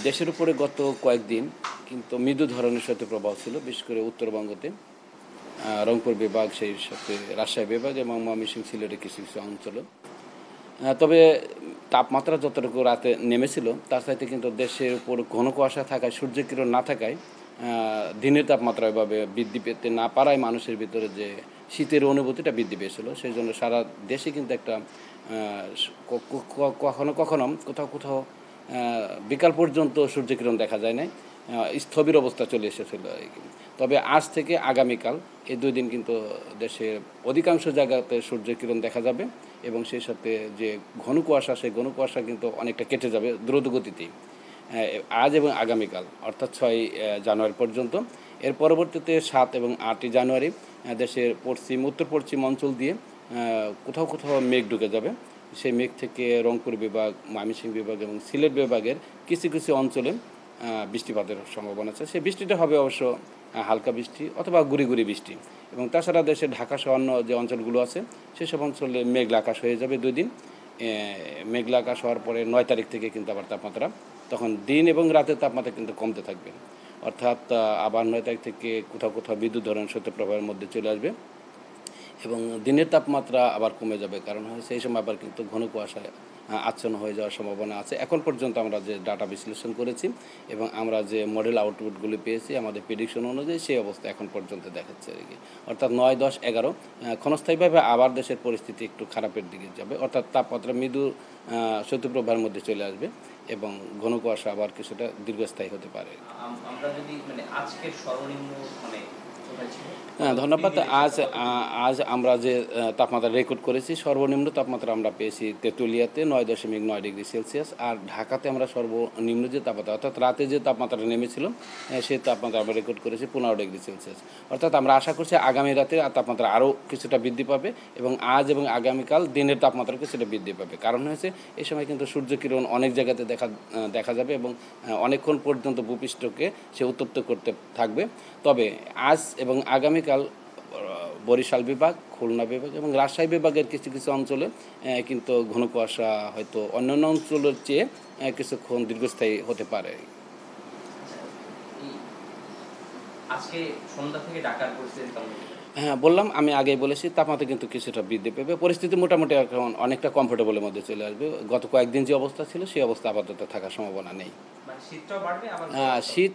দেশের উপরে গত কয়েকদিন কিন্তু মৃদু ধরনের শৈত্যপ্রবাহ ছিল, বিশেষ করে উত্তরবঙ্গতে রংপুর বিভাগ, সেই সাথে রাজশাহী বিভাগ এবং ময়মনসিংহ, সিলেটের কিছু কিছু অঞ্চলে। তবে তাপমাত্রা যতটুকু রাতে নেমেছিল তার চাইতে কিন্তু দেশের উপর ঘন কুয়াশা থাকায়, সূর্যের কিরণ না থাকায় দিনের তাপমাত্রা এভাবে বৃদ্ধি পেতে না পারায় মানুষের ভিতরে যে শীতের অনুভূতিটা বৃদ্ধি পেয়েছিল। সেই জন্য সারা দেশে কিন্তু একটা কখনো কখনো কোথাও কোথাও বিকাল পর্যন্ত সূর্যকিরণ দেখা যায় নাই, স্থবির অবস্থা চলে এসেছিল আর কি। তবে আজ থেকে আগামীকাল এই 2 দিন কিন্তু দেশের অধিকাংশ জায়গাতে সূর্যকিরণ দেখা যাবে এবং সেই সাথে যে ঘন কুয়াশা, সেই ঘন কুয়াশা কিন্তু অনেকটা কেটে যাবে দ্রুত গতিতেই আজ এবং আগামীকাল, অর্থাৎ 6 জানুয়ারি পর্যন্ত। এর পরবর্তীতে 7 এবং 8 জানুয়ারি দেশের উত্তর পশ্চিম অঞ্চল দিয়ে কোথাও কোথাও মেঘ ঢুকে যাবে। সেই মেঘ থেকে রংপুর বিভাগ, ময়মনসিংহ বিভাগ এবং সিলেট বিভাগের কিছু কিছু অঞ্চলে বৃষ্টিপাতের সম্ভাবনা আছে। সেই বৃষ্টিটা হবে অবশ্য হালকা বৃষ্টি অথবা গুড়ি গুড়ি বৃষ্টি। এবং তাছাড়া দেশের ঢাকা সহ অন্য যে অঞ্চলগুলো আছে সেসব অঞ্চলে মেঘলা আকাশ হয়ে যাবে 2 দিন। মেঘলা আকাশ হওয়ার পরে 9 তারিখ থেকে কিন্তু আবার তাপমাত্রা, তখন দিন এবং রাতের তাপমাত্রা কিন্তু কমতে থাকবে। অর্থাৎ আবার 9 তারিখ থেকে কোথাও কোথাও বিদ্যুৎ ধরনের শৈত্যপ্রবাহের মধ্যে চলে আসবে এবং দিনের তাপমাত্রা আবার কমে যাবে। কারণ হচ্ছে এই সময় আবার কিন্তু ঘন কুয়াশায় আচ্ছন্ন হয়ে যাওয়ার সম্ভাবনা আছে। এখন পর্যন্ত আমরা যে ডাটা বিশ্লেষণ করেছি এবং আমরা যে মডেল আউটপুটগুলি পেয়েছি আমাদের প্রেডিকশন অনুযায়ী, সেই অবস্থা এখন পর্যন্ত দেখাচ্ছে আর কি। অর্থাৎ 9, 10, 11 ক্ষণস্থায়ীভাবে আবার দেশের পরিস্থিতি একটু খারাপের দিকে যাবে। অর্থাৎ তাপমাত্রা মৃদু শৈত্যপ্রবাহের মধ্যে চলে আসবে এবং ঘন কুয়াশা আবার কিছুটা দীর্ঘস্থায়ী হতে পারে। আমরা যদি আজকের সর্বনিম্ন ধন্যবাদ। আজ আমরা যে তাপমাত্রা রেকর্ড করেছি, সর্বনিম্ন তাপমাত্রা আমরা পেয়েছি তেঁতুলিয়াতে 9.9 ডিগ্রি সেলসিয়াস। আর ঢাকাতে আমরা সর্বনিম্ন যে তাপমাত্রা, অর্থাৎ রাতে যে তাপমাত্রা নেমেছিল সেই তাপমাত্রা আমরা রেকর্ড করেছি 15 ডিগ্রি সেলসিয়াস। অর্থাৎ আমরা আশা করছি আগামী রাতে তাপমাত্রা আরও কিছুটা বৃদ্ধি পাবে এবং আজ এবং আগামীকাল দিনের তাপমাত্রা কিছুটা বৃদ্ধি পাবে। কারণ হয়েছে এই সময় কিন্তু সূর্যকিরণ অনেক জায়গাতে দেখা যাবে এবং অনেকক্ষণ পর্যন্ত ভূপৃষ্ঠকে সে উত্তপ্ত করতে থাকবে। তবে আজ এবং আগামীকাল বরিশাল বিভাগ, খুলনা বিভাগ এবং রাজশাহী বিভাগের কিছু কিছু অঞ্চলে কিন্তু ঘন কুয়াশা হয়তো অন্যান্য অঞ্চলের চেয়ে কিছুক্ষণ দীর্ঘস্থায়ী হতে পারে। আজকে সন্ধ্যা থেকে ঢাকার পরিস্থিতি কেমন? হ্যাঁ, বললাম, আমি আগেই বলেছি তাপমাত্রা কিন্তু কিছুটা বৃদ্ধি পাবে, পরিস্থিতি মোটামুটি এখন অনেকটা কমফোর্টেবলের মধ্যে চলে আসবে। গত কয়েকদিন যে অবস্থা ছিল সেই অবস্থা আপাতত থাকার সম্ভাবনা নেই। শীত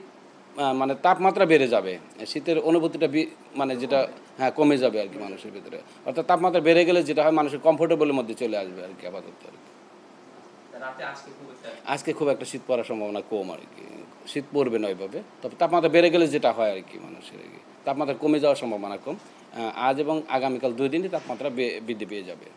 মানে তাপমাত্রা বেড়ে যাবে, শীতের অনুভূতিটা যেটা কমে যাবে আর কি মানুষের ভিতরে। অর্থাৎ তাপমাত্রা বেড়ে গেলে যেটা হয় মানুষের কমফোর্টেবলের মধ্যে চলে আসবে আর কি আপাতত আর কি। আজকে খুব একটা শীত পড়ার সম্ভাবনা কম আর কি, শীত পড়বে না ওইভাবে। তবে তাপমাত্রা বেড়ে গেলে যেটা হয় আর কি মানুষের আর কি, তাপমাত্রা কমে যাওয়ার সম্ভাবনা কম। আজ এবং আগামীকাল 2 দিনই তাপমাত্রা বৃদ্ধি পেয়ে যাবে।